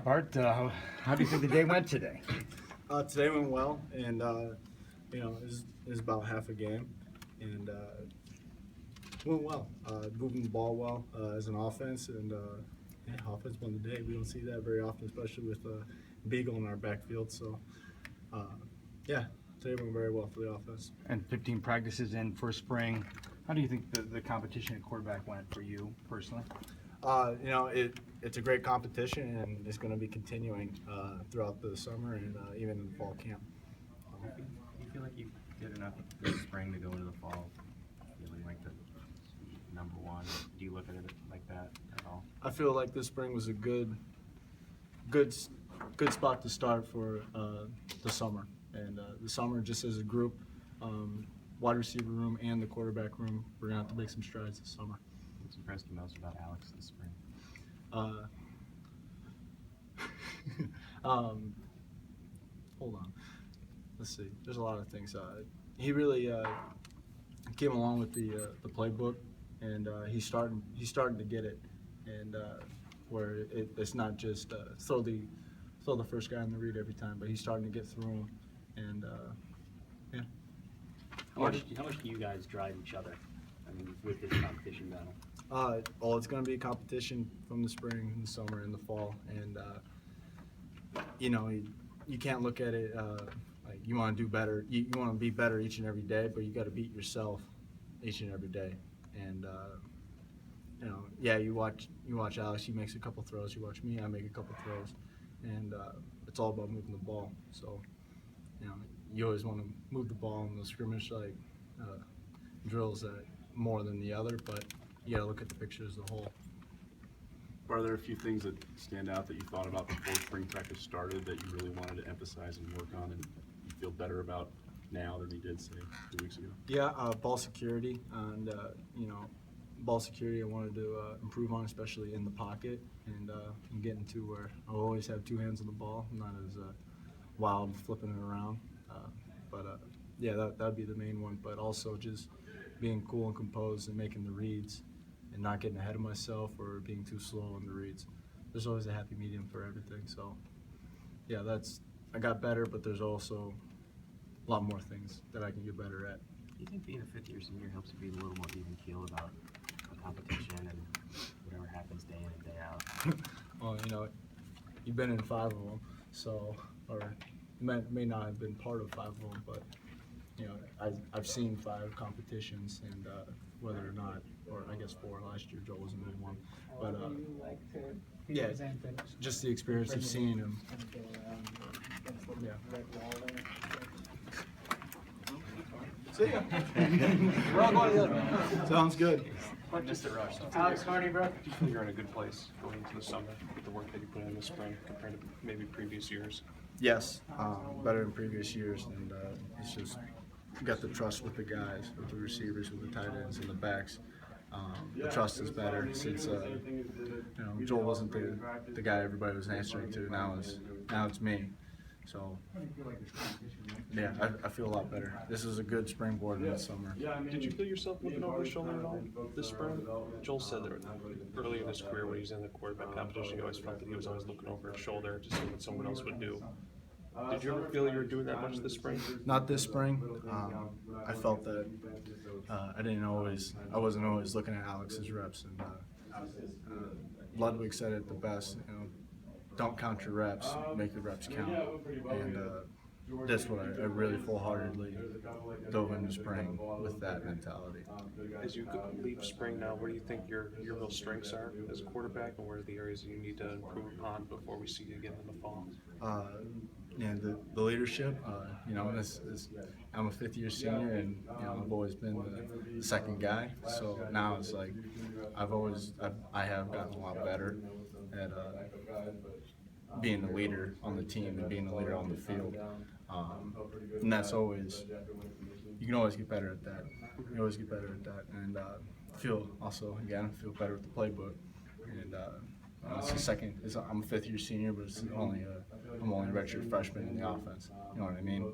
Bart, how do you think the day went today? Today went well, and it was about half a game, and went well. Moving the ball well as an offense, and offense won the day. We don't see that very often, especially with Beagle in our backfield. So, yeah, today went very well for the offense. And 15 practices in for spring. How do you think the competition at quarterback went for you personally? It's a great competition, and it's going to be continuing throughout the summer and even in the fall camp. Do you feel like you did enough this spring to go into the fall feeling like the number one? Do you look at it like that at all? I feel like this spring was a good spot to start for the summer. And the summer, just as a group, wide receiver room and the quarterback room, we're going to have to make some strides this summer. What's impressed you most about Alex this spring? Hold on. Let's see. There's a lot of things. He really came along with the playbook, and he's starting to get it, and where it's not just throw the first guy in the read every time, but he's starting to get through them, and yeah. How much do you guys drive each other? I mean, with this competition battle. It's going to be a competition from the spring, and the summer, and the fall, and you can't look at it like you want to do better. You want to be better each and every day, but you got to beat yourself each and every day. And you watch Alex. He makes a couple throws. You watch me. I make a couple throws, and it's all about moving the ball. So you always want to move the ball in the scrimmage drills more than the other, but you got to look at the picture as a whole. Are there a few things that stand out that you thought about before spring practice started that you really wanted to emphasize and work on, and you feel better about now than you did, say, 2 weeks ago? Yeah, ball security, and ball security I wanted to improve on, especially in the pocket, and getting to where I always have two hands on the ball, not as wild flipping it around. Yeah, that'd be the main one. But also just being cool and composed and making the reads, and not getting ahead of myself or being too slow on the reads. There's always a happy medium for everything. So yeah, I got better, but there's also a lot more things that I can get better at. Do you think being a fifth-year senior helps you be a little more even-keeled about the competition and whatever happens day in and day out? Well, you've been in 5 of them, so, or you may not have been part of 5 of them, but I've seen 5 competitions, and whether or not, or I guess 4 last year. Joel wasn't in one, but yeah, just the experience of seeing him. Yeah. See ya. We're all going together. Sounds good. Just a rush. Alex Hardy, bro. Do you feel you're in a good place going into the summer with the work that you put in the spring compared to maybe previous years? Yes, better than previous years, and it's just got the trust with the guys, with the receivers, with the tight ends, and the backs. The trust is better since Joel wasn't the guy everybody was answering to. Now it's me. So yeah, I feel a lot better. This is a good springboard in the summer. Did you feel yourself looking over his shoulder at all this spring? Joel said that early in his career when he was in the quarterback competition, he always felt that he was always looking over his shoulder to see what someone else would do. Did you ever feel you were doing that much this spring? Not this spring. I felt that I wasn't always looking at Alex's reps, and Ludwig said it the best. Don't count your reps, make your reps count. And that's what I really full-heartedly dove into spring with that mentality. As you leave spring now, where do you think your real strengths are as a quarterback, and where are the areas that you need to improve upon before we see you again in the fall? The leadership. I'm a 5th-year senior, and I've always been the second guy. So now it's like I have gotten a lot better at being the leader on the team and being the leader on the field. And that's always, you can always get better at that. You always get better at that, and feel better with the playbook. And I'm a 5th-year senior, but I'm only a redshirt freshman in the offense. You know what I mean?